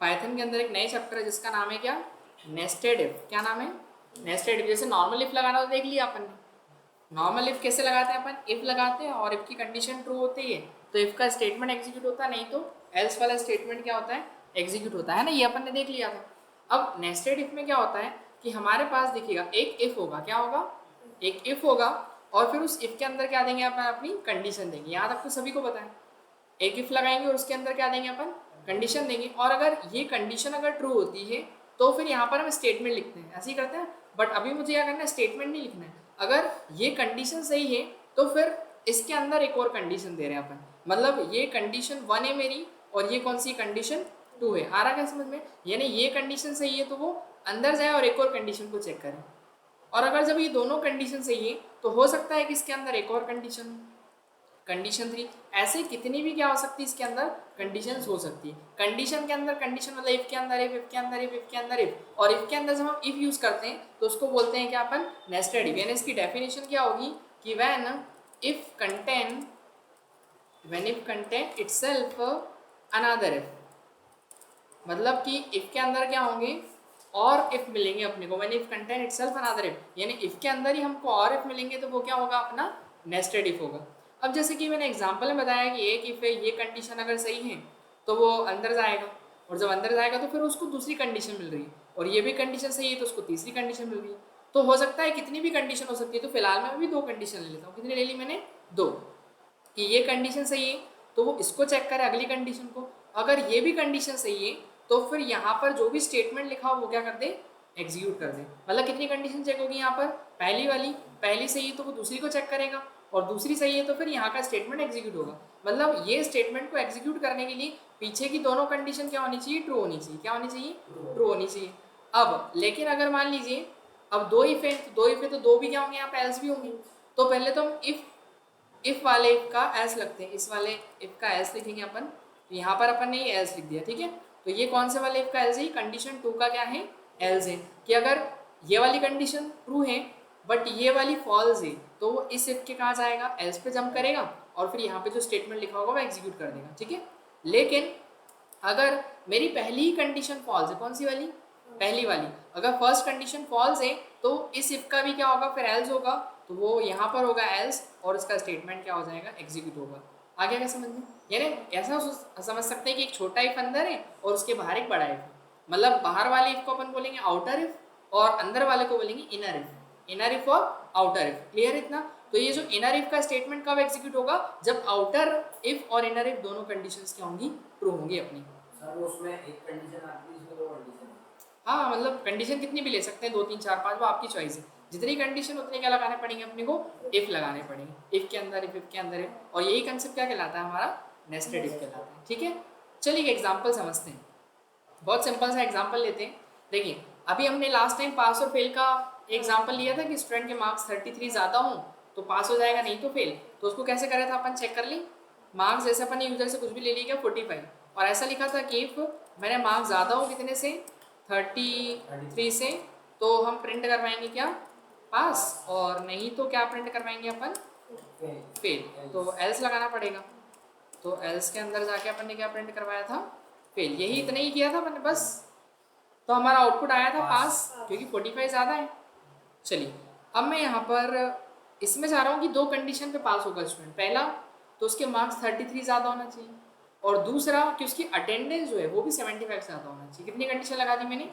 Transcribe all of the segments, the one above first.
Python के अंदर एक नए चैप्टर है जिसका नाम है क्या, नेस्टेड इफ। क्या नाम है, नेस्टेड इफ। जैसे नॉर्मल इफ लगाना तो देख लिया अपन ने, नॉर्मल इफ कैसे लगाते हैं अपन, इफ लगाते हैं और इफ की कंडीशन ट्रू होती है तो इफ का स्टेटमेंट एग्जीक्यूट होता है, नहीं तो एल्स वाला स्टेटमेंट क्या होता है, एग्जीक्यूट होता है ना, ये अपन ने देख लिया था। अब नेस्टेड इफ में क्या होता है कि हमारे पास देखिएगा एक इफ होगा, क्या होगा, एक इफ होगा, और फिर उस इफ के अंदर क्या देंगे अपन, अपनी कंडीशन देंगे। यहाँ तक तो सभी को पता है, एक इफ लगाएंगे और उसके अंदर क्या देंगे अपन, कंडीशन देंगे, और अगर ये कंडीशन अगर ट्रू होती है तो फिर यहाँ पर हम स्टेटमेंट लिखते हैं, ऐसे ही करते हैं। बट अभी मुझे क्या करना है, स्टेटमेंट नहीं लिखना है। अगर ये कंडीशन सही है तो फिर इसके अंदर एक और कंडीशन दे रहे हैं अपन, मतलब ये कंडीशन 1 है मेरी और ये कौन सी कंडीशन 2 है। आ रहा क्या समझ में, यानी ये कंडीशन सही है तो वो अंदर जाए और एक और कंडीशन को चेक करें, और अगर जब ये दोनों कंडीशन सही है तो हो सकता है कि इसके अंदर एक और कंडीशन, कंडीशन 3, ऐसे कितनी भी क्या हो सकती है इसके अंदर कंडीशन हो सकती है। कंडीशन के अंदर कंडीशन मतलब इफ के अंदर इफ के अंदर इफ के अंदर इफ, और इफ के अंदर जब हम इफ यूज करते हैं तो उसको बोलते हैं क्या अपन, नेस्टेड इफ। यानी इसकी डेफिनेशन क्या होगी कि when if contain itself another if, मतलब कि इफ के अंदर क्या होंगे और इफ मिलेंगे अपने को, when if contain itself another if, यानी इफ के अंदर ही हमको और इफ मिलेंगे तो वो क्या होगा, अपना नेस्टेड इफ होगा। अब जैसे कि मैंने एग्जांपल में बताया कि एक इफ है, ये कंडीशन अगर सही है तो वो अंदर जाएगा, और जब अंदर जाएगा तो फिर उसको दूसरी कंडीशन मिल रही है, और ये भी कंडीशन सही है तो उसको तीसरी कंडीशन मिल रही है। तो हो सकता है कितनी भी कंडीशन हो सकती है, तो फिलहाल मैं अभी 2 कंडीशन ले लेता हूँ। कितनी ले ली मैंने, 2, कि ये कंडीशन सही है तो वो इसको चेक करे अगली कंडीशन को, अगर ये भी कंडीशन सही है तो फिर यहाँ पर जो भी स्टेटमेंट लिखा हो वो क्या कर दे, एग्जीक्यूट कर दे। मतलब कितनी कंडीशन चेक होगी यहाँ पर, पहली वाली, पहली सही है तो वो दूसरी को चेक करेगा, और दूसरी सही है तो फिर यहाँ का स्टेटमेंट एग्जीक्यूट होगा। मतलब ये स्टेटमेंट को एग्जीक्यूट करने के लिए पीछे की दोनों कंडीशन क्या होनी चाहिए, ट्रू होनी चाहिए। क्या होनी चाहिए, ट्रू होनी चाहिए। अब लेकिन अगर मान लीजिए अब 2 इफ है, तो 2 इफ है तो 2 भी क्या होंगे, यहाँ पे एल्स भी होंगे। तो पहले तो हम इफ वाले इफ का एल्स लगते हैं, इस वाले इफ का एल्स लिखेंगे अपन, तो यहाँ पर अपन ने ये एल्स लिख दिया, ठीक है। तो ये कौन से वाले इफ का एल्स है, कंडीशन 2 का क्या है, एल्स है, कि अगर ये वाली कंडीशन ट्रू है बट ये वाली फॉल्स है तो वो इस इफ के कहाँ जाएगा, एल्स पे जंप करेगा, और फिर यहाँ पे जो स्टेटमेंट लिखा होगा वो एग्जीक्यूट कर देगा, ठीक है। लेकिन अगर मेरी पहली ही कंडीशन फॉल्स है, कौन सी वाली, पहली वाली, अगर फर्स्ट कंडीशन फॉल्स है तो इस इफ का भी क्या होगा, फिर एल्स होगा, तो वो यहाँ पर होगा एल्स, और इसका स्टेटमेंट क्या हो जाएगा, एग्जीक्यूट होगा। आ गया क्या समझ में, यानी ऐसा समझ सकते हैं कि एक छोटा इफ अंदर है और उसके बाहर एक बड़ा इफ, मतलब बाहर वाले इफ को अपन बोलेंगे आउटर इफ और अंदर वाले को बोलेंगे इनर इफ, इनर इफ और आउटर इफ। क्लियर इतना। तो ये जो इनर इफ का स्टेटमेंट कब एग्जीक्यूट होगा, जब आउटर इफ और इनर इफ दोनों कंडीशंस क्या होंगी, ट्रू होंगी अपनी। सर उसमें एक कंडीशन आती है, इसमें 2 कंडीशन। हाँ, मतलब कंडीशन कितनी भी ले सकते हैं, 2 3 4 5, वो आपकी चॉइस है। जितनी कंडीशन उतने क्या लगाने पड़ेंगे अपने को, इफ लगाने पड़ेंगे, इफ के अंदर इफ, इफ के अंदर इफ, और यही कंसेप्ट क्या कहलाता है हमारा, नेस्टेड इफ कहलाता है, ठीक है। चलिए एग्जाम्पल समझते हैं, बहुत सिंपल सा एग्जाम्पल लेते हैं। देखिए अभी हमने लास्ट टाइम पास और फेल का एग्जाम्पल लिया था कि स्टूडेंट के मार्क्स 33 ज़्यादा हों तो पास हो जाएगा, नहीं तो फेल। तो उसको कैसे करा था अपन, चेक कर ली, मार्क्स जैसे अपन ने यूजर से कुछ भी ले लिया 45, और ऐसा लिखा था कि इफ मेरे मार्क्स ज़्यादा हो कितने से, 33 से, तो हम प्रिंट करवाएंगे क्या, पास, और नहीं तो क्या प्रिंट करवाएंगे अपन, फेल। तो एल्स लगाना पड़ेगा, तो एल्स के अंदर जाके अपन ने क्या प्रिंट करवाया था, फेल। यही इतना ही किया था मैंने बस, तो हमारा आउटपुट आया था पास, क्योंकि 45 ज़्यादा है। चलिए अब मैं यहाँ पर इसमें चाह रहा हूँ कि 2 कंडीशन पे पास होगा स्टूडेंट। पहला तो उसके मार्क्स 33 ज़्यादा होना चाहिए, और दूसरा कि उसकी अटेंडेंस जो है वो भी 75 से ज़्यादा होना चाहिए। कितनी कंडीशन लगा दी मैंने,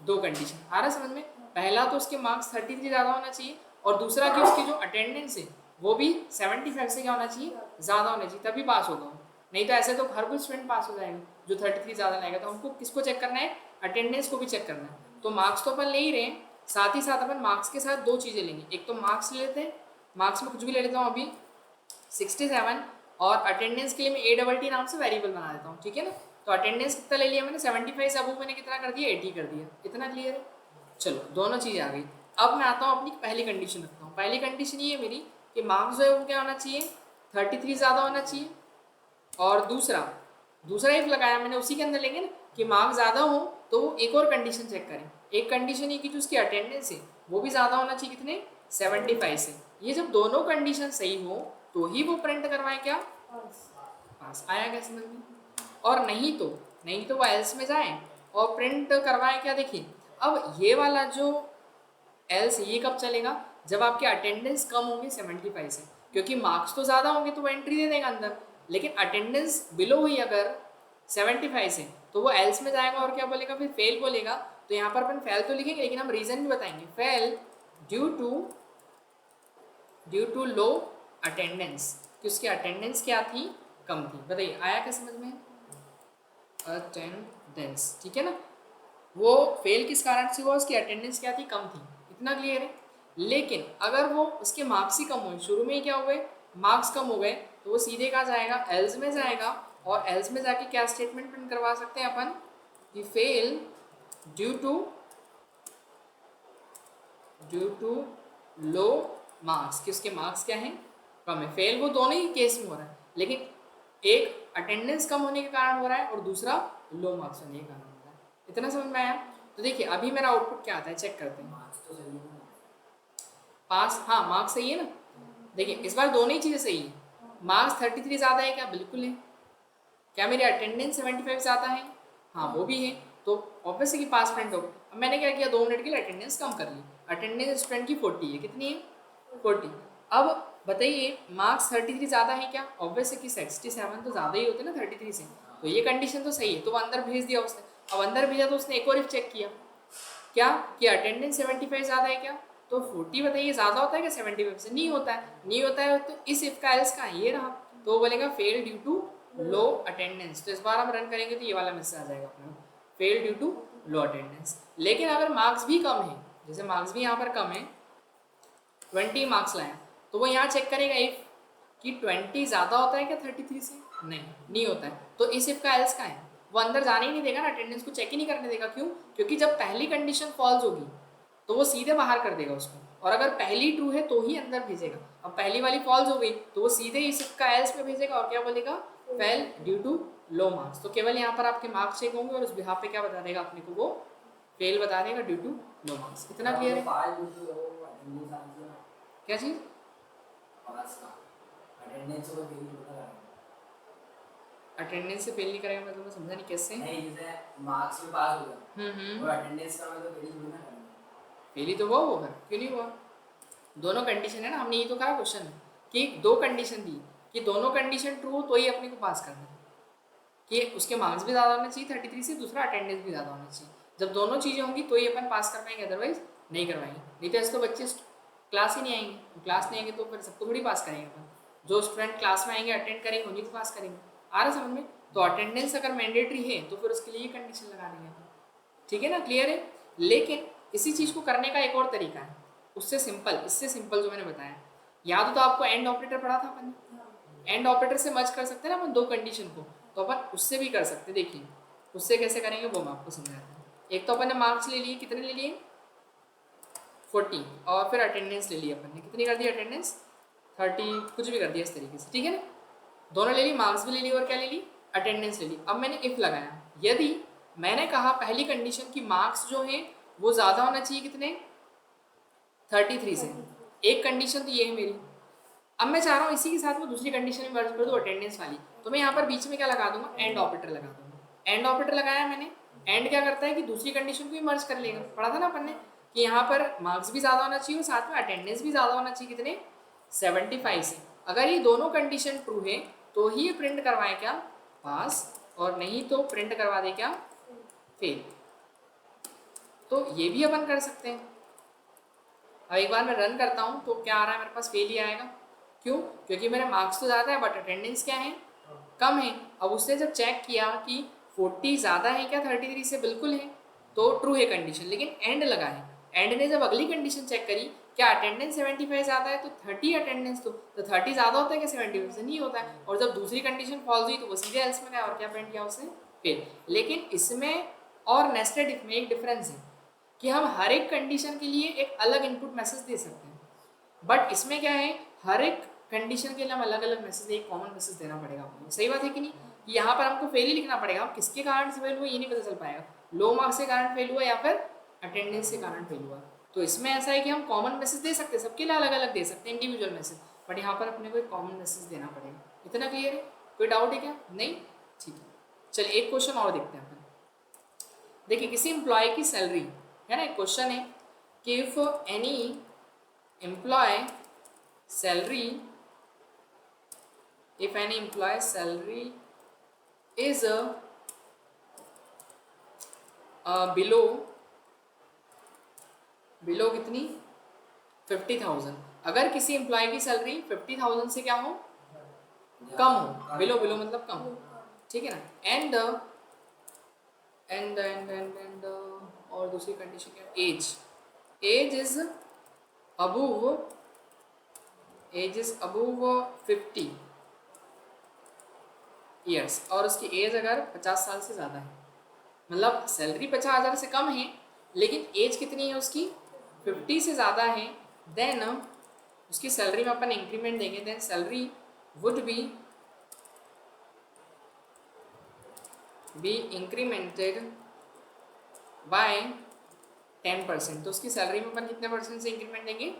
2 कंडीशन। आ रहा समझ में, पहला तो उसके मार्क्स 33 ज़्यादा होना चाहिए, और दूसरा कि उसकी जो अटेंडेंस है वो भी 75 से क्या होना चाहिए, ज़्यादा होना चाहिए, तभी पास होगा। नहीं तो ऐसे तो हर कोई स्टूडेंट पास हो जाएगा जो 33 ज़्यादा लाएगा। तो हमको किसको चेक करना है, अटेंडेंस को भी चेक करना है। तो मार्क्स तो अपन ले ही रहे हैं, साथ ही साथ अपन मार्क्स के साथ 2 चीज़ें लेंगे। एक तो मार्क्स ले लेते हैं, मार्क्स में कुछ भी ले लेता हूँ अभी 67, और अटेंडेंस के लिए मैं ATT नाम से वेरिएबल बना देता हूँ, ठीक है ना। तो अटेंडेंस कितना ले लिया मैंने, 75 से, अब मैंने कितना कर दिया, 80 कर दिया। इतना क्लियर है। चलो दोनों चीज़ें आ गई। अब मैं आता हूँ अपनी पहली कंडीशन रखता हूँ। पहली कंडीशन ये है मेरी कि मार्क्स जो है वो क्या होना चाहिए, 33 ज़्यादा होना चाहिए, और दूसरा इफ लगाया मैंने, उसी के अंदर लेंगे ना कि मार्क्स ज़्यादा हो तो एक और कंडीशन चेक करें। एक कंडीशन ये कि जो उसकी अटेंडेंस है वो भी ज़्यादा होना चाहिए, कितने, 75 से। ये जब दोनों कंडीशन सही हो तो ही वो प्रिंट करवाएं क्या, पास। आया क्या समझ में। और नहीं तो नहीं तो वो एल्स में जाए और प्रिंट करवाएं क्या। देखिए अब ये वाला जो एल्स ये कब चलेगा, जब आपके अटेंडेंस कम होंगे 75 से, क्योंकि मार्क्स तो ज़्यादा होंगे तो वो एंट्री दे देगा अंदर, लेकिन अटेंडेंस बिलो हुई अगर 75 से तो वो एल्स में जाएगा और क्या बोलेगा, फिर फेल बोलेगा। तो यहाँ पर अपन फेल तो लिखेंगे लेकिन हम रीज़न भी बताएंगे, fail due to low attendance, कि उसकी अटेंडेंस क्या थी, कम थी। बताइए आया क्या समझ में, अटेंडेंस, ठीक है ना। वो फेल किस कारण से हुआ, उसकी अटेंडेंस क्या थी, कम थी, इतना क्लियर है। लेकिन अगर वो उसके मार्क्स ही कम हुए, शुरू में ही क्या हुए, मार्क्स कम हो गए, तो वो सीधे कहाँ जाएगा, एल्स में जाएगा, और एल्स में जाके क्या स्टेटमेंट प्रिंट करवा सकते हैं अपन, कि fail due to low marks, कि उसके मार्क्स क्या हैं, कम है। फेल वो दोनों ही केस में हो रहा है, लेकिन एक अटेंडेंस कम होने के कारण हो रहा है और दूसरा लो मार्क्स होने के कारण हो रहा है। इतना समझ में आया। तो देखिए अभी मेरा आउटपुट क्या आता है, चेक करते हैं। मार्क्स तो सही है ना? पास, हाँ मार्क्स सही है ना। देखिए इस बार दोनों ही चीज़ें सही है। मार्क्स 33 ज़्यादा है क्या, बिल्कुल है। क्या मेरी अटेंडेंस 75 ज़्यादा है, हाँ वो भी है, तो ऑब्वियसली कि पास प्रिंट होगा। अब मैंने क्या किया, 2 मिनट के लिए अटेंडेंस कम कर ली। अटेंडेंस स्टूडेंट की 40 है, कितनी है, 40। अब बताइए मार्क्स 33 ज़्यादा है क्या, ऑब्वियस है कि 67 तो ज़्यादा ही होते ना 33 से, तो ये कंडीशन तो सही है, तो वो अंदर भेज दिया उसने। अब अंदर भेजा तो उसने एक और इफ चेक किया, क्या कि अटेंडेंस 75 ज़्यादा है क्या, तो 40 बताइए ज़्यादा होता है क्या 75 से, नहीं होता है, नहीं होता है, तो इस इफ का एल्स का ये रहा, तो वो बोलेगा fail due to low attendance. तो इस बार हम रन करेंगे तो ये वाला मैसेज आ जाएगा अपने को, fail due to low attendance. लेकिन अगर मार्क्स भी कम है, जैसे मार्क्स भी यहाँ पर कम है, 20 मार्क्स लाए, तो वो यहाँ चेक करेगा इफ कि 20 ज़्यादा होता है क्या 33 से, नहीं होता है, तो इस इफ का एल्स का है, वो अंदर जाने ही नहीं देगा ना, अटेंडेंस को चेक ही नहीं करने देगा। क्यों, क्योंकि जब पहली कंडीशन फॉल्स होगी तो वो सीधे बाहर कर देगा उसको, और अगर पहली ट्रू है तो ही अंदर भेजेगा। अब पहली वाली फॉल्स हो गई तो वो सीधे इस इफ का एल्स में भेजेगा और क्या बोलेगा, fail due to low marks. तो केवल यहाँ पर आपके मार्क्स चेक होंगे और उस बिहाफ पे क्या बता देगा अपने को, वो फेल बता देगा ड्यू टू लो मार्क्स। इतना क्लियर है। पास जो है वो अटेंडेंस आती है ना, क्या चीज़, पास का अटेंडेंस को फेल होता है। अटेंडेंस से फेल नहीं करेगा, मतलब मैं समझा नहीं कैसे। नहीं, जैसे मार्क्स में पास हो गया और अटेंडेंस का मतलब फेल थोड़ी ना करना। फेल ही तो हुआ होगा, क्यों नहीं हुआ, दोनों कंडीशन है ना, हमने ये तो कहा क्वेश्चन में कि 2 कंडीशन दी, कि दोनों कंडीशन ट्रू हो तो ही अपने को पास करना है, कि उसके मार्क्स भी ज़्यादा होने चाहिए 33 से, दूसरा अटेंडेंस भी ज़्यादा होना चाहिए। जब दोनों चीज़ें होंगी तो ही अपन पास कर पाएंगे, अदरवाइज नहीं करवाएंगे। नहीं तो ऐसे तो बच्चे क्लास ही नहीं आएंगे, क्लास नहीं आएंगे तो फिर सबको थोड़ी पास करेंगे अपन। जो स्टूडेंट क्लास में आएंगे अटेंड करेंगे उन्हीं को पास करेंगे। आ रहा समझ में। तो अटेंडेंस अगर मैंडेटरी है तो फिर उसके लिए कंडीशन लगा देंगे अपन, ठीक है ना, क्लियर है। लेकिन इसी चीज़ को करने का एक और तरीका है, उससे सिंपल, इससे सिंपल जो मैंने बताया, याद हो तो आपको एंड ऑपरेटर पढ़ा था अपन ने, एंड ऑपरेटर से मर्ज कर सकते हैं ना अपन 2 कंडीशन को, तो अपन उससे भी कर सकते हैं। देखिए उससे कैसे करेंगे वो मैं आपको समझाता हूँ। एक तो अपन ने मार्क्स ले लिए, कितने ले लिए 40, और फिर अटेंडेंस ले ली अपन ने, कितनी कर दी अटेंडेंस 30, कुछ भी कर दिया इस तरीके से, ठीक है ना। दोनों ले ली, मार्क्स भी ले ली और क्या ले ली, अटेंडेंस ले ली। अब मैंने इफ लगाया, यदि मैंने कहा पहली कंडीशन की मार्क्स जो है वो ज़्यादा होना चाहिए कितने 33 से, एक कंडीशन तो ये है मेरी। अब मैं चाह रहा हूँ इसी के साथ में दूसरी कंडीशन में मर्ज कर दूँ अटेंडेंस वाली, तो मैं यहाँ पर बीच में क्या लगा दूंगा, एंड ऑपरेटर लगा दूंगा। एंड ऑपरेटर लगाया मैंने, एंड क्या करता है कि दूसरी कंडीशन को भी मर्ज कर लेगा, पढ़ा था ना अपन ने कि यहाँ पर मार्क्स भी ज़्यादा होना चाहिए और साथ में अटेंडेंस भी ज़्यादा होना चाहिए, कितने 75 से। अगर ये दोनों कंडीशन ट्रू है तो ही ये प्रिंट करवाए क्या पास, और नहीं तो प्रिंट करवा दे क्या फेल। तो ये भी अपन कर सकते हैं। अब एक बार मैं रन करता हूँ तो क्या आ रहा है मेरे पास, फेल ही आएगा। क्यों, क्योंकि मेरे मार्क्स तो ज़्यादा है बट अटेंडेंस क्या है, कम है। अब उसने जब चेक किया कि 40 ज़्यादा है क्या 33 से, बिल्कुल है, तो ट्रू है कंडीशन, लेकिन एंड लगा है। एंड ने जब अगली कंडीशन चेक करी, क्या अटेंडेंस 75 ज़्यादा है तो 30 अटेंडेंस, तो 30 ज़्यादा होता है क्या 75 से, नहीं होता है। और जब दूसरी कंडीशन फॉल्स हुई तो वो सीधे एल्स में गया और क्या प्रिंट किया उसने, फेल। लेकिन इसमें और नेस्टेड इफ में एक डिफरेंस है कि हम हर एक कंडीशन के लिए एक अलग इनपुट मैसेज दे सकते हैं, बट इसमें क्या है, हर एक कंडीशन के लिए हम अलग अलग मैसेज, एक कॉमन मैसेज देना पड़ेगा आपको। सही बात है कि नहीं, कि यहाँ पर हमको फेल ही लिखना पड़ेगा, हम किसके कारण से फेल हुआ ये नहीं पता चल पाएगा, लो मार्क्स के कारण फेल हुआ या फिर अटेंडेंस के कारण फेल हुआ। तो इसमें ऐसा है कि हम कॉमन मैसेज दे सकते हैं, सबके लिए अलग अलग दे सकते हैं इंडिविजुअल मैसेज, बट यहाँ पर अपने को एक कॉमन मैसेज देना पड़ेगा। इतना क्लियर है, कोई डाउट है क्या, नहीं, ठीक है। चलिए एक क्वेश्चन और देखते हैं अपन। देखिए किसी एम्प्लॉय की सैलरी है ना, एक क्वेश्चन है कि if any employ salary, if any employ salary is below कितनी 50,000, अगर किसी एम्प्लॉय की सैलरी 50,000 से क्या हो, कम हो, बिलो मतलब कम, ठीक है ना। एंड एंड और दूसरी कंडीशन क्या, एज इज अबूव 50 ईयर्स, और उसकी एज अगर 50 साल से ज़्यादा है, मतलब सैलरी 50,000 से कम है लेकिन एज कितनी है उसकी 50 से ज़्यादा है, देन उसकी सैलरी में अपन इंक्रीमेंट देंगे, then salary would be incremented by 10%। तो उसकी सैलरी में अपन कितने परसेंट से इंक्रीमेंट देंगे,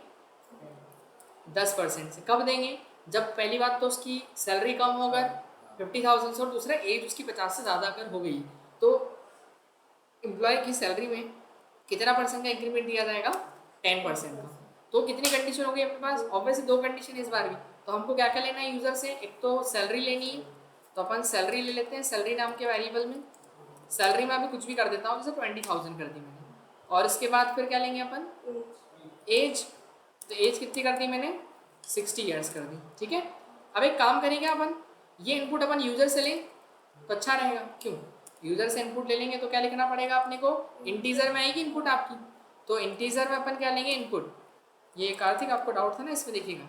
10% से। कब देंगे, जब पहली बात तो उसकी सैलरी कम हो अगर 50,000 से, और दूसरा एज उसकी 50 से ज़्यादा अगर हो गई, तो एम्प्लॉय की सैलरी में कितना परसेंट का इंक्रीमेंट दिया जाएगा, 10% का। तो कितनी कंडीशन होगी अपने पास, ऑब्वियसली 2 कंडीशन इस बार भी। तो हमको क्या क्या लेना है यूजर से, एक तो सैलरी लेनी है, तो अपन सैलरी ले लेते हैं, सैलरी नाम के वेरिएबल में। सैलरी में अभी कुछ भी कर देता हूँ, जैसे 20,000 कर दी मैंने, और इसके बाद फिर क्या लेंगे अपन, एज। तो एज कितनी कर दी मैंने, 60 ईयर्स कर दी, ठीक है। अब एक काम करेंगे अपन, ये इनपुट अपन यूजर से लें तो अच्छा रहेगा, क्यों, यूजर से इनपुट ले लेंगे तो क्या लिखना पड़ेगा अपने को, इंटीजर में आएगी इनपुट आपकी, तो इंटीजर में अपन क्या लेंगे, इनपुट। ये कार्तिक आपको डाउट था ना इसमें, देखिएगा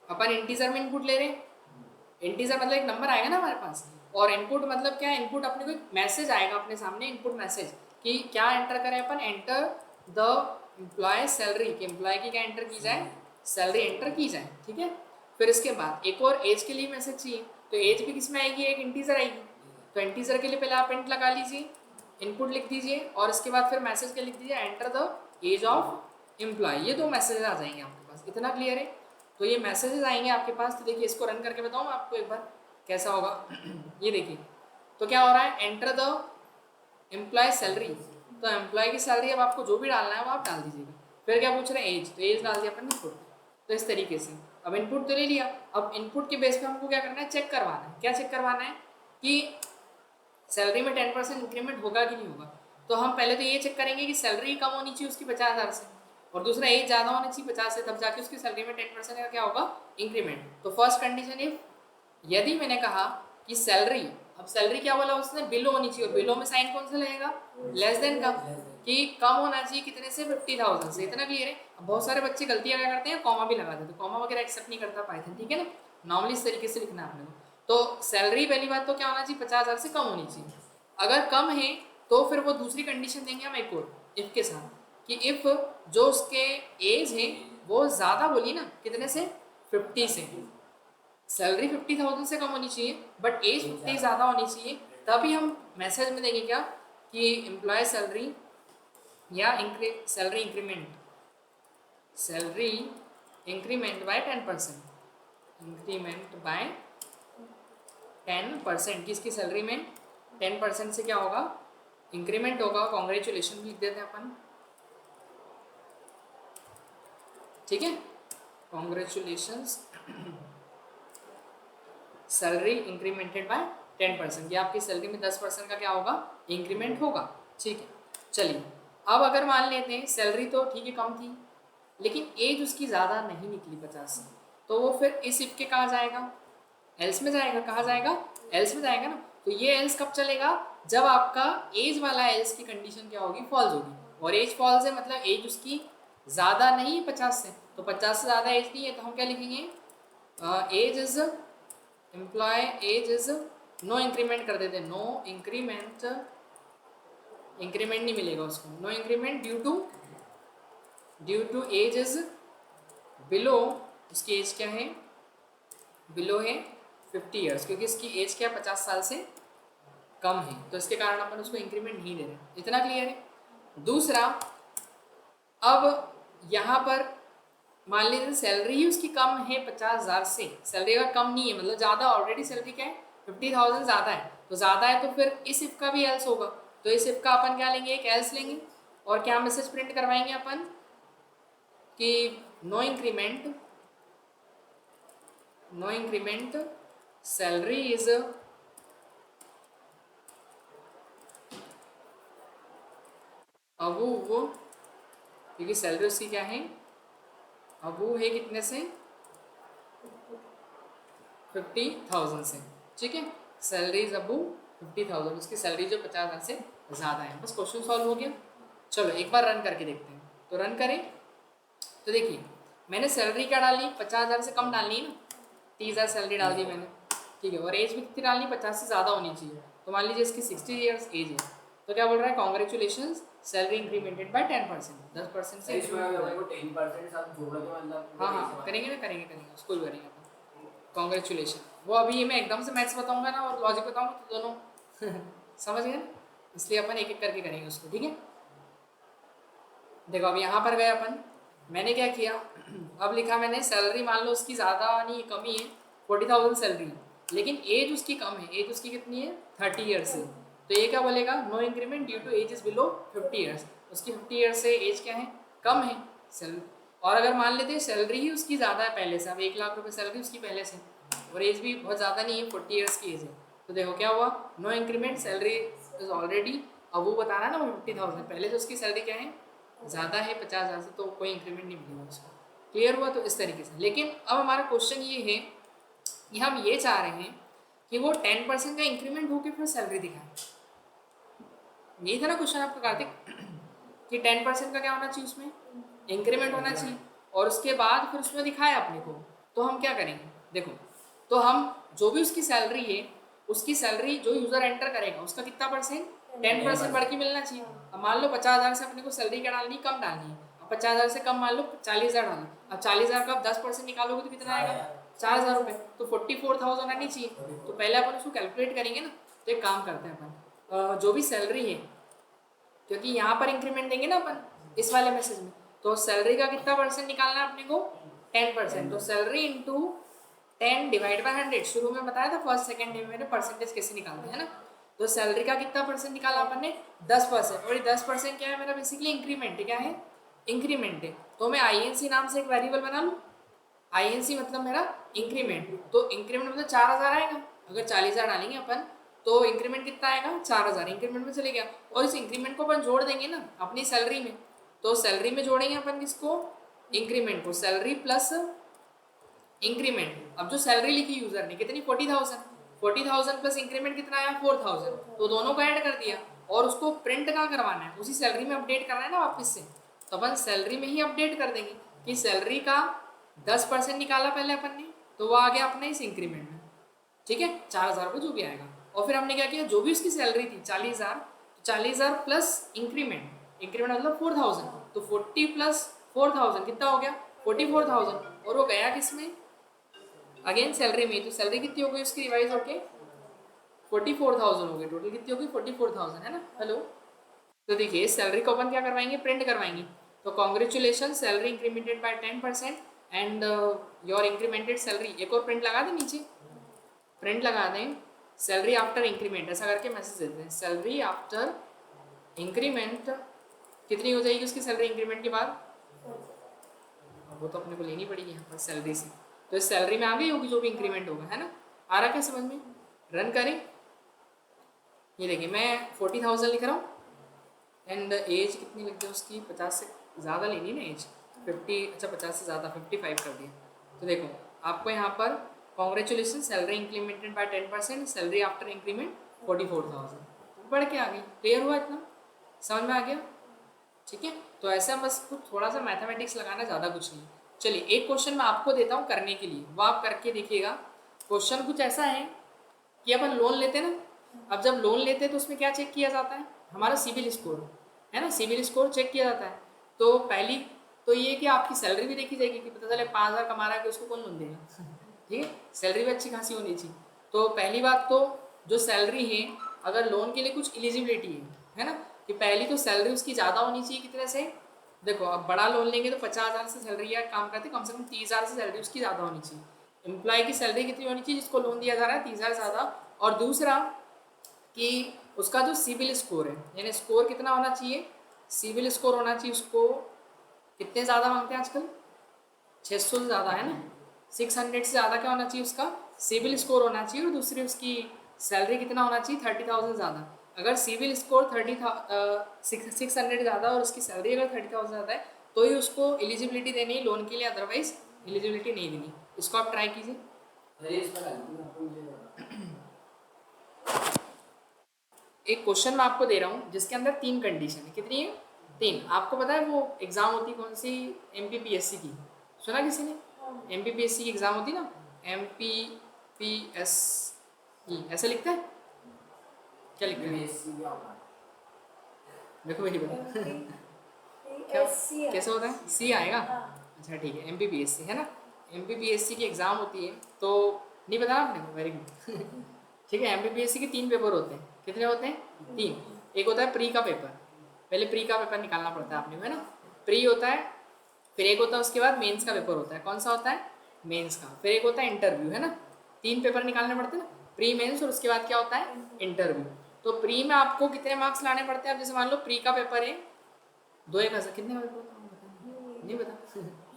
अपन इंटीजर में इनपुट ले रहे हैं, इंटीजर मतलब एक नंबर आएगा ना हमारे पास, और इनपुट मतलब क्या है, इनपुट अपने को एक मैसेज आएगा अपने सामने, इनपुट मैसेज, कि क्या एंटर करें अपन, एंटर द एम्प्लॉय सैलरी, कि एम्प्लॉय की क्या एंटर की जाए, सैलरी एंटर की जाए, ठीक है। फिर इसके बाद एक और एज के लिए मैसेज चाहिए, तो एज भी किस में आएगी, एक इंटीजर आएगी, तो इंटीजर के लिए पहले आप इंट लगा लीजिए, इनपुट लिख दीजिए, और इसके बाद फिर मैसेज के लिख दीजिए enter the age of employ. ये 2 मैसेजेस आ जाएंगे आपके पास, इतना क्लियर है। तो ये मैसेजेस आएंगे आपके पास, तो देखिए इसको रन करके बताऊँ आपको एक बार कैसा होगा। ये देखिए तो क्या हो रहा है, एंटर द एम्प्लॉय सैलरी, तो एम्प्लॉय की सैलरी अब आपको जो भी डालना है वो आप डाल दीजिएगा। फिर क्या पूछ रहे हैं, एज, तो एज डाल दिया अपन इनपुट। तो इस तरीके से अब इनपुट तो ले लिया, अब इनपुट के बेस पे हमको क्या करना है, चेक करवाना है। क्या चेक करवाना है कि सैलरी में 10% इंक्रीमेंट होगा कि नहीं होगा। तो हम पहले तो ये चेक करेंगे कि सैलरी कम होनी चाहिए उसकी 50,000 से, और दूसरा एज ज़्यादा होनी चाहिए 50 से, तब जाके उसकी सैलरी में 10% का क्या होगा, इंक्रीमेंट। तो फर्स्ट कंडीशन इफ, यदि मैंने कहा कि सैलरी, अब सैलरी क्या बोला उसने, बिलो होनी चाहिए, और बिलो में साइन कौन सा लगेगा, लेस देन का, कि कम होना चाहिए कितने से, 50,000 से, इतना क्लियर है। अब बहुत सारे बच्चे गलतियां क्या करते हैं, कॉमा भी लगा देते हैं, कॉमा वगैरह एक्सेप्ट नहीं करता पाइथन, ठीक है ना। नॉर्मली इस तरीके से लिखना है आपने को। तो सैलरी पहली बात तो क्या होना चाहिए, 50,000 से कम होनी चाहिए। अगर कम है तो फिर वो दूसरी कंडीशन देंगे हम एक और, इफ के साथ, कि इफ जो उसके एज है वो ज़्यादा, बोली ना कितने से, 50 से, सैलरी 50,000 से कम होनी चाहिए बट एज 50 ज़्यादा होनी चाहिए, तभी हम मैसेज में देंगे क्या, कि एम्प्लॉय सैलरी या salary increment by 10%, increment by 10%, किसकी सैलरी में 10% से क्या होगा, इंक्रीमेंट होगा। कॉन्ग्रेचुलेशन लिख देते हैं अपन, ठीक है, कॉन्ग्रेचुलेशंस, सैलरी इंक्रीमेंटेड बाय 10%, या आपकी सैलरी में 10% का क्या होगा, इंक्रीमेंट होगा, ठीक है। चलिए अब अगर मान लेते हैं सैलरी तो ठीक है कम थी, लेकिन एज उसकी ज़्यादा नहीं निकली 50 से, तो वो फिर इस इफ के कहाँ जाएगा, एल्स में जाएगा, कहाँ जाएगा, एल्स में जाएगा ना। तो ये एल्स कब चलेगा, जब आपका एज वाला एल्स की कंडीशन क्या होगी, फॉल्स होगी, और एज फॉल्स है मतलब एज उसकी ज़्यादा नहीं है 50 से, तो 50 से ज़्यादा एज नहीं है, तो हम क्या लिखेंगे, age is employ, age is no increment कर देते, नो इंक्रीमेंट, इंक्रीमेंट नहीं मिलेगा उसको, no increment due to age is below, उसकी एज क्या है, बिलो है 50 ईयर्स, क्योंकि इसकी एज क्या 50 साल से कम है, तो इसके कारण अपन उसको इंक्रीमेंट नहीं दे रहे, इतना क्लियर है। दूसरा, अब यहाँ पर मान लीजिए सैलरी ही उसकी कम है 50,000 से, सैलरी अगर कम नहीं है मतलब ज़्यादा, ऑलरेडी सैलरी क्या है 50,000 ज़्यादा है, तो ज़्यादा है तो फिर इस इफ का भी एल्स होगा, तो इस इफ का अपन क्या लेंगे, एक एल्स लेंगे और क्या मैसेज प्रिंट करवाएंगे अपन कि नो इंक्रीमेंट सैलरी इज अबूव, क्योंकि सैलरी उसकी क्या है, अबूव है कितने से, 50,000 से, ठीक है। सैलरी इज अबूव 50,000, उसकी सैलरी जो 50,000 से ज़्यादा है। बस क्वेश्चन सॉल्व हो गया। चलो एक बार रन करके देखते हैं, तो रन करें तो देखिए मैंने सैलरी क्या डाली, 50,000 से कम डालनी है ना, 30,000 सैलरी डाल दी मैंने, ठीक है। और एज भी कितनी डालनी, 50 से ज़्यादा होनी चाहिए। तो मान लीजिए इसकी 60 ईयर्स एज है, तो क्या बोल रहा है, कॉन्ग्रेचुलेशन सैलरी इंक्रीमेंटेड बाय 10%, 10% से इसमें हमारे को 10% सब जोड़ो तो मतलब हाँ करेंगे ना, करेंगे उसको भी करेंगे अपन। कॉन्ग्रेचुलेशन, वो अभी मैं एकदम से मैथ्स बताऊंगा ना और लॉजिक बताऊंगा तो दोनों समझ गए ना, इसलिए अपन एक एक करके करेंगे उसको, ठीक है। देखो अब यहाँ पर गए अपन, मैंने क्या किया, अब लिखा मैंने सैलरी मान लो उसकी ज़्यादा नहीं कमी है, 40,000 सैलरी, लेकिन एज उसकी कम है, एज उसकी कितनी है, 30 ईयर्स है। तो ये क्या बोलेगा, no increment due to age is below 50 years, उसकी 50 ईयर्स से एज क्या है, कम है सैलरी। और अगर मान लेते हैं सैलरी ही उसकी ज़्यादा है पहले से, अब 1,00,000 रुपये सैलरी उसकी पहले से, और एज भी बहुत ज़्यादा नहीं है, 40 ईयर्स की एज है, तो देखो क्या हुआ, no increment salary is already, अब वो बता रहा है ना 50,000, पहले से उसकी सैलरी क्या है, ज़्यादा है 50,000 से, तो कोई इंक्रीमेंट नहीं मिलेगा उसको। क्लियर हुआ, तो इस तरीके से। लेकिन अब हमारा क्वेश्चन ये है कि हम ये चाह रहे हैं कि वो 10% का इंक्रीमेंट होकर फिर सैलरी दिखाए, यही था ना क्वेश्चन आपका कार्तिक, कि 10% का क्या होना चाहिए, उसमें इंक्रीमेंट होना चाहिए, और उसके बाद फिर उसमें दिखाया अपने को। तो हम क्या करेंगे, देखो, तो हम जो भी उसकी सैलरी है, उसकी सैलरी जो यूज़र एंटर करेगा उसका कितना परसेंट, 10% बढ़ के मिलना चाहिए। अब मान लो 50,000 से अपने को सैलरी क्या डालनी, कम डालनी है, अब 50,000 से कम मान लो 40,000 डालना, अब 40,000 का आप 10% निकालोगे तो कितना आएगा, 4,000 रुपये, तो 44,000 आनी चाहिए। तो पहले अपन उसको कैलकुलेट करेंगे ना, तो एक काम करते हैं अपन, जो भी सैलरी है, क्योंकि यहाँ पर इंक्रीमेंट देंगे ना अपन इस वाले मैसेज में, तो सैलरी का कितना परसेंट निकालना है अपने को, 10%, तो सैलरी इंटू 10 डिवाइड बाय 100, शुरू में बताया था फर्स्ट सेकंड डे में मैंने परसेंटेज कैसे निकालते हैं ना, तो सैलरी का कितना परसेंट निकाला अपन ने, 10%, और ये 10% क्या है मेरा, बेसिकली इंक्रीमेंट है, क्या है, इंक्रीमेंट है। तो मैं INC नाम से एक वेरिएबल बना लूँ, INC मतलब मेरा इंक्रीमेंट, तो इंक्रीमेंट मतलब 4,000 आएगा, अगर 40,000 डालेंगे अपन तो इंक्रीमेंट कितना आएगा, 4,000 इंक्रीमेंट में चले गया, और इस इंक्रीमेंट को अपन जोड़ देंगे ना अपनी सैलरी में, तो सैलरी में जोड़ेंगे अपन किसको, इंक्रीमेंट को, सैलरी प्लस इंक्रीमेंट। अब जो सैलरी लिखी यूजर ने कितनी, 40,000 प्लस इंक्रीमेंट कितना आया, 4,000, तो दोनों को ऐड कर दिया, और उसको प्रिंट कहाँ करवाना है, उसी सैलरी में अपडेट करना है ना वापस से, तो अपन सैलरी में ही अपडेट कर देंगे कि सैलरी का 10% निकाला पहले अपन ने, तो वो आ गया अपने इस इंक्रीमेंट में, ठीक है, 4,000 रुपये जो भी आएगा। और फिर हमने क्या किया, जो भी उसकी सैलरी थी 40,000, तो 40,000 प्लस इंक्रीमेंट, इंक्रीमेंट मतलब 4,000, तो 40 प्लस 4,000 कितना हो गया, 44,000, और वो गया किसमें, अगेन सैलरी में, तो सैलरी कितनी हो गई उसकी रिवाइज होके, 44,000 हो गई, टोटल कितनी होगी 44,000, है ना। हेलो, तो देखिए सैलरी को अपन क्या करवाएंगे, प्रिंट करवाएंगे, तो congratulation salary incremented by 10% and your incremented salary, एक और प्रिंट लगा दें नीचे, प्रिंट लगा दें सैलरी आफ्टर इंक्रीमेंट, ऐसा करके मैसेज देते हैं, सैलरी आफ्टर इंक्रीमेंट कितनी हो जाएगी उसकी सैलरी इंक्रीमेंट के बाद, वो तो अपने को लेनी पड़ेगी यहाँ पर सैलरी से, तो इस सैलरी में आ गई होगी जो भी इंक्रीमेंट होगा, है ना। आ रहा क्या समझ में, रन करें, ये देखिए मैं 40,000 लिख रहा हूँ, एंड एज कितनी लग गई उसकी, 50 से ज़्यादा लेनी ना एज, 50, अच्छा 50 से ज़्यादा 55 कर दिया। तो देखो आपको यहाँ पर congratulation salary incremented by 10%, salary after increment 44,000 बढ़ के आ गई। क्लियर हुआ, इतना समझ में आ गया, ठीक है। तो ऐसा बस कुछ थोड़ा सा मैथमेटिक्स लगाना, ज़्यादा कुछ नहीं। चलिए एक क्वेश्चन मैं आपको देता हूँ करने के लिए, वो आप करके देखिएगा। क्वेश्चन कुछ ऐसा है कि अपन लोन लेते हैं ना, अब जब लोन लेते हैं तो उसमें क्या चेक किया जाता है, हमारा सिबिल स्कोर, है ना, सिबिल स्कोर चेक किया जाता है। तो पहली तो ये कि आपकी सैलरी भी देखी जाएगी कि पता चले 5,000 कमा रहा है कि उसको कौन लोन देगा, ठीक है, सैलरी भी अच्छी खासी होनी चाहिए। तो पहली बात तो जो सैलरी है, अगर लोन के लिए कुछ एलिजिबिलिटी है ना, कि पहली तो सैलरी उसकी ज़्यादा होनी चाहिए कितने से, देखो अब बड़ा लोन लेंगे तो 50,000 से सैलरी या काम करते कम से कम 30,000 से सैलरी उसकी ज़्यादा होनी चाहिए। एम्प्लॉय की सैलरी कितनी होनी चाहिए जिसको लोन दिया जा रहा है, 30,000 ज़्यादा। और दूसरा कि उसका जो सिविल स्कोर है, यानी स्कोर कितना होना चाहिए, सिविल स्कोर होना चाहिए उसको, कितने ज़्यादा मांगते हैं आजकल, 600 से ज़्यादा है ना, 600 से ज़्यादा क्या होना चाहिए उसका सिविल स्कोर होना चाहिए, और दूसरी उसकी सैलरी कितना होना चाहिए, 30,000 ज़्यादा। अगर सिविल स्कोर 600 ज़्यादा और उसकी सैलरी अगर 30,000 ज़्यादा है तो ही उसको एलिजिबिलिटी देनी है लोन के लिए, अदरवाइज एलिजिबिलिटी नहीं देनी। इसको आप ट्राई कीजिए। एक क्वेश्चन मैं आपको दे रहा हूँ जिसके अंदर 3 कंडीशन है, कितनी है, 3। आपको पता है वो एग्ज़ाम होती कौन सी, MPPSC की, सुना किसी ने, MPPSC की एग्ज़ाम होती ना, MPPSC ऐसा लिखता है, क्या लिखता है, देखो मेरी बात क्या कैसा होता है, C आएगा। अच्छा ठीक है, MPPSC है ना, MPPSC की एग्ज़ाम होती है, तो नहीं पता आपने, वेरी गुड ठीक है। MPPSC के 3 पेपर होते हैं, कितने होते हैं, 3। एक होता है प्री का पेपर, पहले प्री का पेपर निकालना पड़ता है आपने, है ना, प्री होता है, फिर एक होता है उसके बाद मेंस का पेपर होता है, कौन सा होता है, मेंस का, फिर एक होता है इंटरव्यू, है ना, 3 पेपर निकालने पड़ते हैं ना, प्री मेंस और उसके बाद क्या होता है, इंटरव्यू। तो प्री में आपको कितने मार्क्स लाने पड़ते हैं, अब जैसे मान लो प्री का पेपर है 2,000 कितने का पेपर होता है, नहीं पता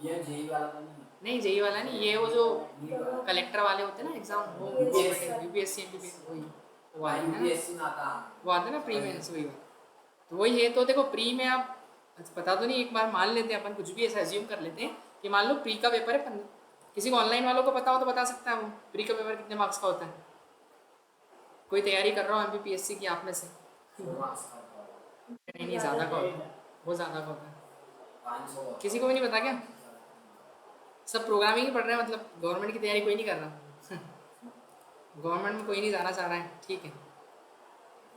ये जेई वाला तो नहीं, नहीं जेई वाला नहीं, ये वो जो कलेक्टर वाले होते हैं ना एग्जाम, वो UPSC MPPSC वही वो आते हैं ना, यूपीएससी में आता वो आते हैं ना प्री मेंस वही वाला। तो वही है, तो देखो प्री में आप पता तो नहीं, एक बार मान लेते हैं अपन, कुछ भी ऐसा एज्यूम कर लेते हैं कि मान लो प्री का पेपर है 15, किसी को ऑनलाइन वालों को पता हो तो बता सकता है वो प्री का पेपर कितने मार्क्स का होता है, कोई तैयारी कर रहा हो MPPSC की आप में से, 4 मार्क्स का होता है, नहीं नहीं ज़्यादा का होता है, वो ज़्यादा का होता है, 500 किसी को भी नहीं पता क्या, सब प्रोग्रामिंग ही पढ़ रहे हैं, मतलब गवर्नमेंट की तैयारी कोई नहीं कर रहा गवर्नमेंट में कोई नहीं जाना चाह रहा है, ठीक है।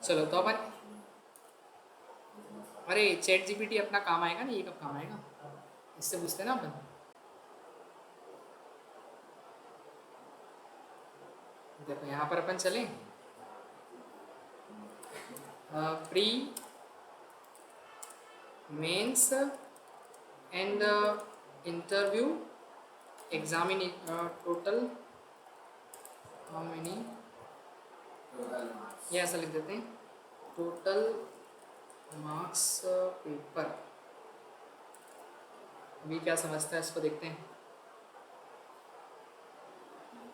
चलो तो अपन, अरे ChatGPT अपना काम आएगा ना, ये कब काम आएगा, इससे पूछते हैं ना अपन। देखो यहाँ पर अपन चले, pre mains and interview examine total how many, total marks, ये ऐसा लिख देते हैं, टोटल मार्क्स पेपर। अभी क्या समझता है इसको देखते हैं,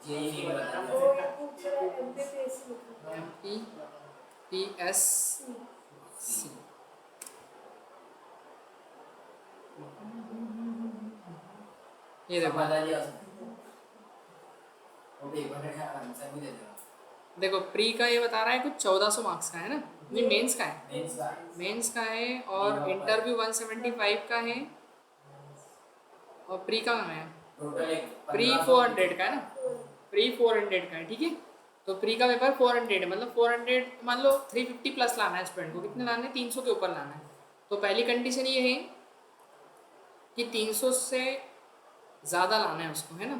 जेई वाला MPPSC, ये देखो बता दिया उसने, वो पेपर का आंसर भी दे देगा, देखो प्री का ये बता रहा है कुछ 1400 मार्क्स का है ना, नहीं मेंस का है, मेंस का मेंस का है, और इंटरव्यू 175 का है, और प्री का है, टोटल एक प्री 400 का है ना, प्री 400 का है, ठीक है। तो प्री का पेपर 400 है, मतलब 400 मान लो 350 प्लस लाना है स्टूडेंट को, कितने लाने हैं, 300 के ऊपर लाना है। तो पहली कंडीशन ये है कि 300 से ज़्यादा लाना है उसको, है ना।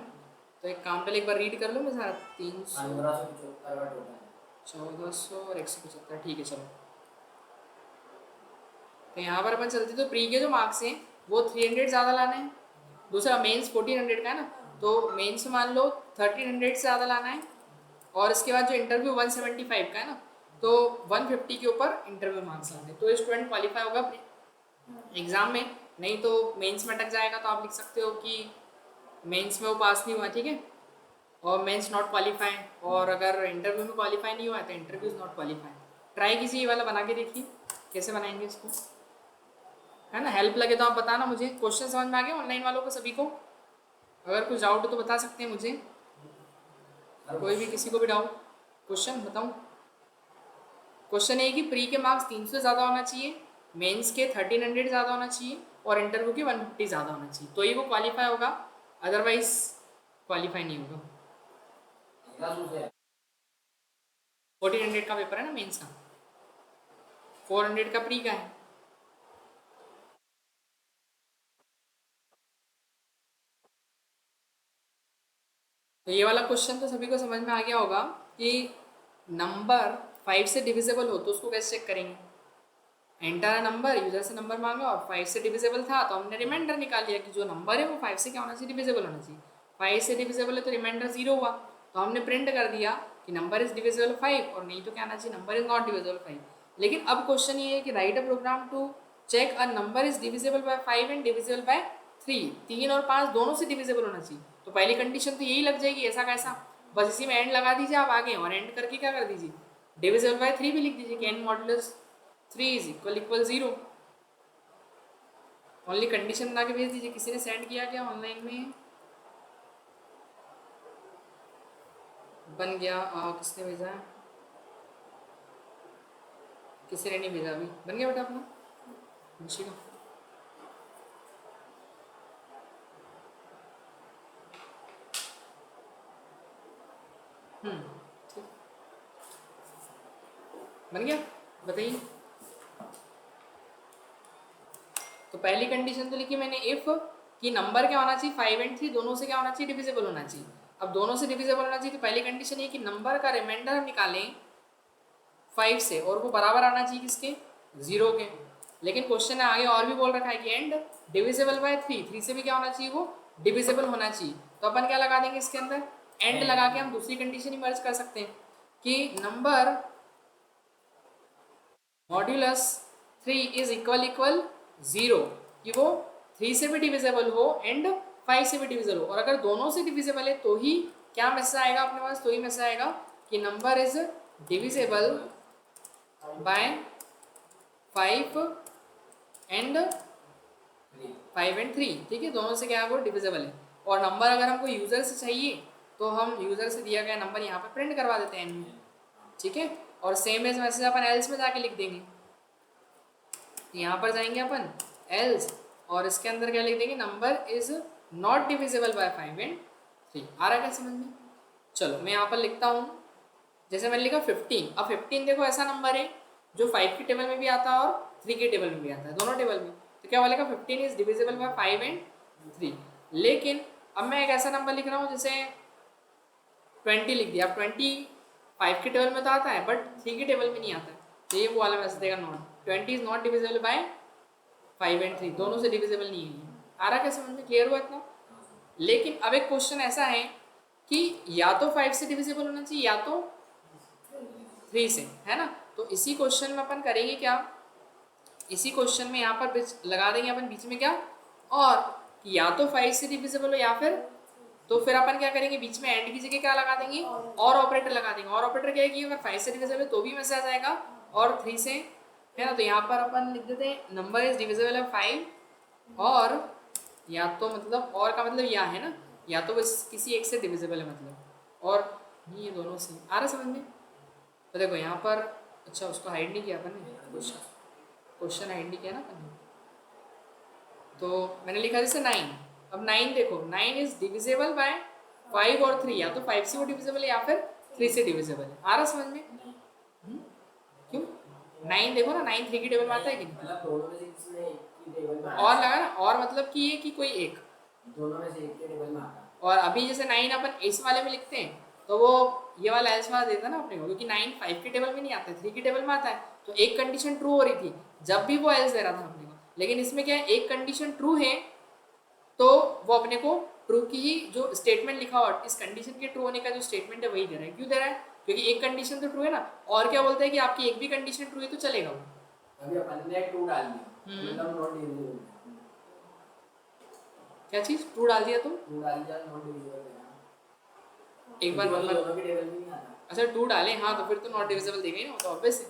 तो एक काम पहले एक बार रीड कर लो मेरे साथ, 300 1575 का टोटल है, 1400 और 175, ठीक है चलो। तो यहाँ पर अपन चलते, तो प्री के जो मार्क्स हैं वो 300 ज़्यादा लाने हैं, दूसरा मेंस 1400 का है ना, तो मेंस मान लो 1300 से ज़्यादा लाना है, और इसके बाद जो इंटरव्यू 175 का है ना, तो 150 के ऊपर इंटरव्यू मार्क्स लाने, तो स्टूडेंट क्वालिफाई होगा एग्ज़ाम में। नहीं तो मेंस में अटक जाएगा, तो आप लिख सकते हो कि मेंस में वो पास नहीं हुआ, ठीक है, और मेंस नॉट क्वालिफाई, और अगर इंटरव्यू में क्वालिफाई नहीं हुआ है तो interview is not qualify. Try कीजिए, ये वाला बना के देखिए कैसे बनाएंगे इसको, है ना। हेल्प लगे तो आप बताना मुझे, क्वेश्चन समझ में आ गया ऑनलाइन वालों को सभी को, अगर कुछ डाउट हो तो बता सकते हैं मुझे, कोई भी किसी को भी डाउट, क्वेश्चन बताऊँ। क्वेश्चन है कि प्री के मार्क्स 300 से ज़्यादा होना चाहिए, मेंस के 1300 ज़्यादा होना चाहिए, और इंटरव्यू के 150 ज़्यादा होना चाहिए, तो ही वो क्वालिफाई होगा, अदरवाइज क्वालिफाई नहीं होगा। 1400 का पेपर है ना मेंस का, 400 का प्री का है। तो ये वाला क्वेश्चन तो सभी को समझ में आ गया होगा कि नंबर 5 से डिविजिबल हो तो उसको कैसे चेक करेंगे, एंटर नंबर, यूजर से नंबर मांगा और 5 से डिविजिबल था तो हमने रिमाइंडर निकाल लिया कि जो नंबर है वो 5 से क्या होना चाहिए, डिविजिबल होना चाहिए। 5 से डिविजिबल है तो रिमाइंडर 0 हुआ, तो हमने प्रिंट कर दिया कि नंबर इज डिविजिबल 5, और नहीं तो क्या आना चाहिए, नंबर इज नॉट डिविजिबल 5। लेकिन अब क्वेश्चन ये है कि write a program to check a number is divisible by 5 and divisible by 3, 3 और 5 दोनों से डिविजिबल होना चाहिए। तो पहली कंडीशन तो यही लग जाएगी, ऐसा कैसा, बस इसी में एंड लगा दीजिए आप आगे, और एंड करके क्या कर दीजिए, डिविजिबल बाय 3 भी लिख दीजिए कि n modulus 3 is equal 0। Only condition बना के भेज दीजिए। किसी ने सेंड किया क्या ऑनलाइन में? बन गया। किसने भेजा है? किसी ने नहीं भेजा अभी। बन गया बेटा अपना मुंशी का? ठीक, बन गया, बताइए। तो पहली कंडीशन तो लिखी मैंने, इफ कि नंबर क्या होना चाहिए, 5 एंड 3 दोनों से क्या होना चाहिए, डिविजिबल होना चाहिए। अब दोनों से डिविजिबल होना चाहिए तो पहली कंडीशन ये कि नंबर का रिमाइंडर हम निकालें 5 से, और वो बराबर आना चाहिए किसके, 0 के। लेकिन क्वेश्चन है आगे और भी बोल रखा है कि एंड डिविजिबल बाय 3, 3 से भी क्या होना चाहिए, वो डिविजिबल होना चाहिए। तो अपन क्या लगा देंगे इसके अंदर, एंड लगा के हम दूसरी कंडीशन ही मर्ज कर सकते हैं कि नंबर मॉड्यूलस 3 इज इक्वल 0, कि वो 3 से भी डिविजिबल हो एंड 5 से भी डिविजिबल हो। और अगर दोनों से डिविजिबल है तो ही क्या मैसेज आएगा अपने पास, तो ही मैसेज आएगा कि number is divisible by 5 and 3। ठीक है, दोनों से क्या है, वो डिविजिबल है। और नंबर अगर हमको यूजर से चाहिए तो हम यूजर से दिया गया नंबर यहाँ पे प्रिंट करवा देते हैं एन में। ठीक है, और सेम एज मैसेज अपन एल्स में जाके लिख देंगे। यहाँ पर जाएंगे अपन एल्स, और इसके अंदर क्या लिख देंगे, number is not divisible by 5 and 3। आ रहा है क्या समझ में? चलो मैं यहाँ पर लिखता हूँ, जैसे मैंने लिखा 15। अब 15 देखो ऐसा नंबर है जो 5 की टेबल में भी आता है और 3 के टेबल में भी आता है, दोनों टेबल में। तो क्या बोलेगा, 15 इज डिविजिबल बाय 5 एंड 3। लेकिन अब मैं एक ऐसा नंबर लिख रहा हूँ जैसे 20 लिख दिया। अब 20 5 के टेबल में तो आता है बट 3 के टेबल में नहीं आता है, तो ये वो वाला मैसेज देगा, not 20 is not divisible by 5 and 3, दोनों से डिविजिबल नहीं है। आ रहा क्या समझ में, क्लियर हुआ इतना? लेकिन अब एक क्वेश्चन ऐसा है कि या तो 5 से डिविजिबल होना चाहिए या तो 3 से, है ना। तो इसी क्वेश्चन में अपन करेंगे क्या, इसी क्वेश्चन में यहाँ पर बीच लगा देंगे अपन बीच में क्या, और कि या तो 5 से डिविजिबल हो या फिर, तो फिर अपन क्या करेंगे, बीच में एंड की जगह क्या लगा देंगे, और ऑपरेटर लगा देंगे। और ऑपरेटर क्या है कि अगर 5 से डिविजिबल है तो भी मैसेज आ जाएगा, और 3 से, है ना। तो यहाँ पर अपन लिख देते हैं नंबर इज डिविजिबल है 5, और या तो मतलब और का मतलब या है ना, या तो बस किसी एक से डिविजिबल है मतलब, और नहीं ये दोनों से। आ रहा समझ में? तो देखो यहाँ पर, अच्छा उसको हाइड नहीं किया अपन ने, क्वेश्चन हाइड नहीं किया ना अपन ने। तो मैंने लिखा जैसे 9। अब 9 देखो, 9 इज डिविजिबल बाय 5 और 3, या तो 5 से वो डिविजिबल है या फिर 3 से डिविजिबल है। आ रहा समझ में? क्यों? 9 देखो ना, 9 3 की टेबल में आता है कि नहीं? मतलब दोनों में से किसी में एक की टेबल में और लगा ना, और मतलब कि ये कि कोई एक, दोनों में से एक के टेबल में आता है। और अभी जैसे 9 अपन इस वाले में लिखते हैं तो वो ये वाला एल्स वाला देता है ना अपने को, क्योंकि 9 5 के टेबल में नहीं आता है, 3 की टेबल में आता है। तो एक कंडीशन ट्रू हो रही थी जब भी वो एल्स दे रहा था अपने को, लेकिन इसमें क्या है, एक कंडीशन ट्रू है तो वो अपने को ट्रू की ही जो स्टेटमेंट लिखा हुआ, इस कंडीशन के ट्रू होने का जो स्टेटमेंट है वही दे रहा है। क्यों दे रहा है? क्योंकि एक कंडीशन तो ट्रू है ना, और क्या बोलता है कि आपकी एक भी कंडीशन ट्रू है तो चलेगा वो। अभी अपन ने 2 डाल दिया, मतलब नॉट डिविजिबल। क्या चीज ट्रू डाल दिया तुम? 2 डाल दिया, नॉट डिविजिबल देना एक बार दोनों के टेबल में नहीं आता। अच्छा 2 डाले, हाँ तो फिर तो नॉट डिविजिबल देगा ही ना, तो ऑब्वियस है।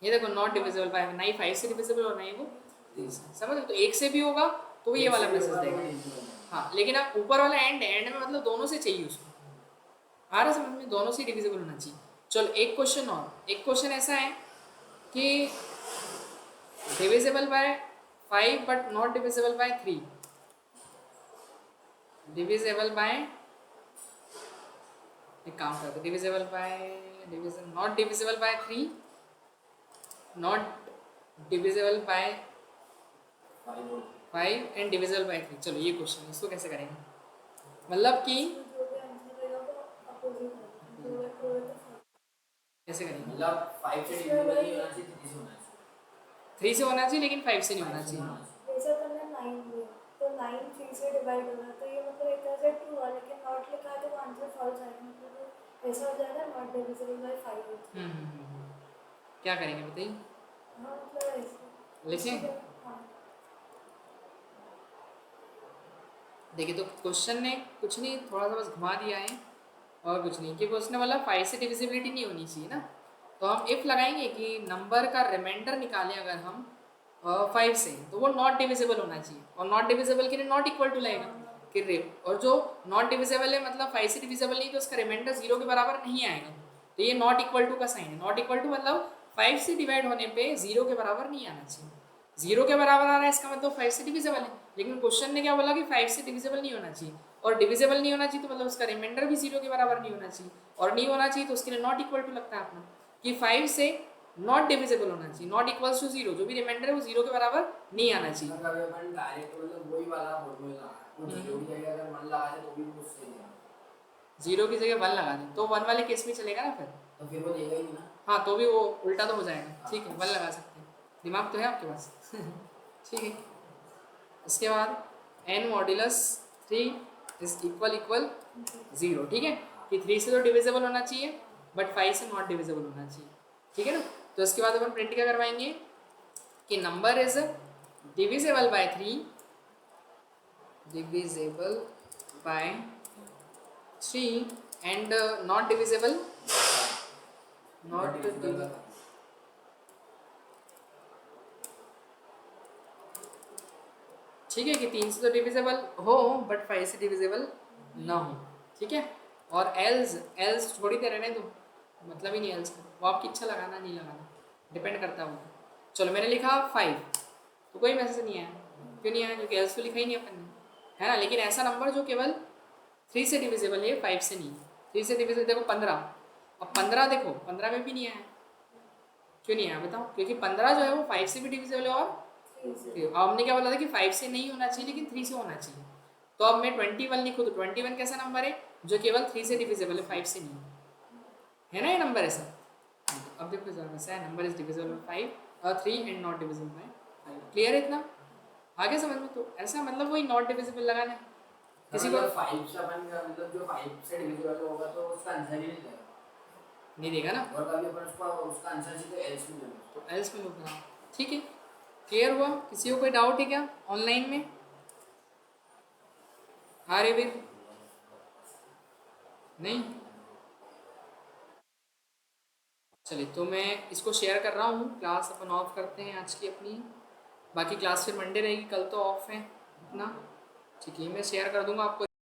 ये देखो नॉट डिविजिबल बाय, ना ही 5 से डिविजिबल और ना ही वो 3 से, समझ? तो एक से भी होगा तो ये वाला मैसेज देगा। हाँ, लेकिन अब ऊपर वाला एंड, एंड में मतलब दोनों से चाहिए उसको। आ रहा समझ में? दोनों से डिविजिबल होना चाहिए। चलो एक क्वेश्चन और, एक क्वेश्चन ऐसा है कि divisible by 5 but not divisible by 3, divisible by, एक काम करते, divisible by, division not divisible by 3, not divisible by 5 and divisible by 3। चलो ये क्वेश्चन है, इसको कैसे करेंगे, मतलब कि कैसे करेंगे, मतलब 5 से डिविजिबल नहीं होना चाहिए, 3 से होना चाहिए। 3 से होना चाहिए लेकिन 5 से नहीं होना चाहिए। जैसे तुमने 9 लिया तो 9 3 से डिवाइड होगा, तो ये मतलब एक तरह से ट्रू है, लेकिन नॉट लिखा है तो आंसर फॉल्स आएगा, मतलब ऐसा हो जाएगा नॉट डिविजिबल बाय 5। क्या करेंगे बताइए, हाँ मतलब ऐसे लिखें? हाँ देखिए तो क्वेश्चन ने कुछ नहीं, थोड़ा सा बस घुमा दिया है और कुछ नहीं, कि क्वेश्चन ने बोला 5 से डिविजिबिलिटी नहीं होनी चाहिए ना, तो हम इफ लगाएंगे कि नंबर का रिमाइंडर निकालें अगर हम 5 से, तो वो नॉट डिविजिबल होना चाहिए, और नॉट डिविजिबल के लिए नॉट इक्वल टू लगेगा कि और जो नॉट डिविजिबल है मतलब 5 से डिविजिबल नहीं, तो उसका रिमाइंडर 0 के बराबर नहीं आएगा, तो ये नॉट इक्वल टू का साइन है। नॉट इक्वल टू मतलब 5 से डिवाइड होने पे 0 के बराबर नहीं आना चाहिए, 0 के बराबर आ रहा है इसका मतलब 5 से डिविजिबल है, लेकिन क्वेश्चन ने क्या बोला कि 5 से डिविजिबल नहीं होना चाहिए, और डिविजिबल नहीं होना चाहिए तो मतलब उसका रिमाइंडर भी 0 के बराबर नहीं होना चाहिए, और नहीं होना चाहिए तो उसके लिए नॉट इक्वल टू लगता है अपना, कि 5 से नॉट डिविजिबल होना चाहिए, नॉट इक्वल्स टू 0, जो भी रिमाइंडर है वो 0 के बराबर नहीं आना चाहिए। मतलब अभी अपन डायरेक्ट मतलब वही वाला फॉर्मूला लगा वो जीरो की जगह अगर 1 लगा दे तो भी वो सही है, 0 की जगह 1 लगा दें तो 1 वाले केस में चलेगा ना फिर, तो फिर वो देगा ही नहीं ना। हाँ तो भी वो उल्टा तो हो जाएगा, ठीक है 1 लगा सकते हैं, दिमाग तो है आपके पास ठीक है। इसके बाद n मॉड्यूलस 3 इज इक्वल 0, ठीक है, कि 3 से तो डिविजिबल होना चाहिए बट 5 से नॉट डिविजिबल होना चाहिए, ठीक है ना। तो इसके बाद अपन प्रिंट क्या करवाएंगे कि number is divisible by 3, divisible by 3 and not divisible, not ठीक है, कि 3 से तो डिविजिबल हो बट 5 से डिविजिबल ना हो, ठीक है। और एल्स एल्स छोड़ ही दे रहने दो, मतलब ही नहीं एल्स का, वो आपकी इच्छा लगाना नहीं लगाना डिपेंड करता है वो। चलो मैंने लिखा 5, तो कोई मैसेज नहीं आया, क्यों नहीं आया, क्योंकि एल्स तो लिखा ही नहीं अपन ने, है ना। लेकिन ऐसा नंबर जो केवल 3 से डिविजिबल है 5 से नहीं, 3 से डिविजिबल देखो 15, अब 15 देखो 15 में भी नहीं आया, क्यों नहीं आया बताओ, क्योंकि 15 जो है वो 5 से भी डिविजिबल है और अब हमने क्या बोला था कि 5 से नहीं होना चाहिए लेकिन 3 से होना चाहिए, तो अब मैं 21 लिखूँ तो 21 कैसा नंबर है जो केवल 3 से डिविजिबल है 5 से नहीं, है ना ये नंबर ऐसा। अब देखो जरा वैसा है, नंबर इज डिविजिबल बाय 5 और 3 and not divisible by 5, clear है इतना आगे समझ में। तो ऐसा मतलब वही नॉट डिविजिबल लगाना है किसी को, 5 से अपन का मतलब जो 5 से डिविजिबल होगा तो उसका आंसर ही नहीं देगा, नहीं देगा ना, और कभी अपन उसका आंसर सीधे एल्स में देगा, तो एल्स में लूप बनाओ, ठीक है। क्लियर हुआ, किसी को कोई डाउट है क्या ऑनलाइन में, हाँ वीर नहीं, चलिए तो मैं इसको शेयर कर रहा हूँ, क्लास अपन ऑफ करते हैं आज की अपनी, बाकी क्लास फिर मंडे रहेगी, कल तो ऑफ है अपना, ठीक है मैं शेयर कर दूंगा आपको।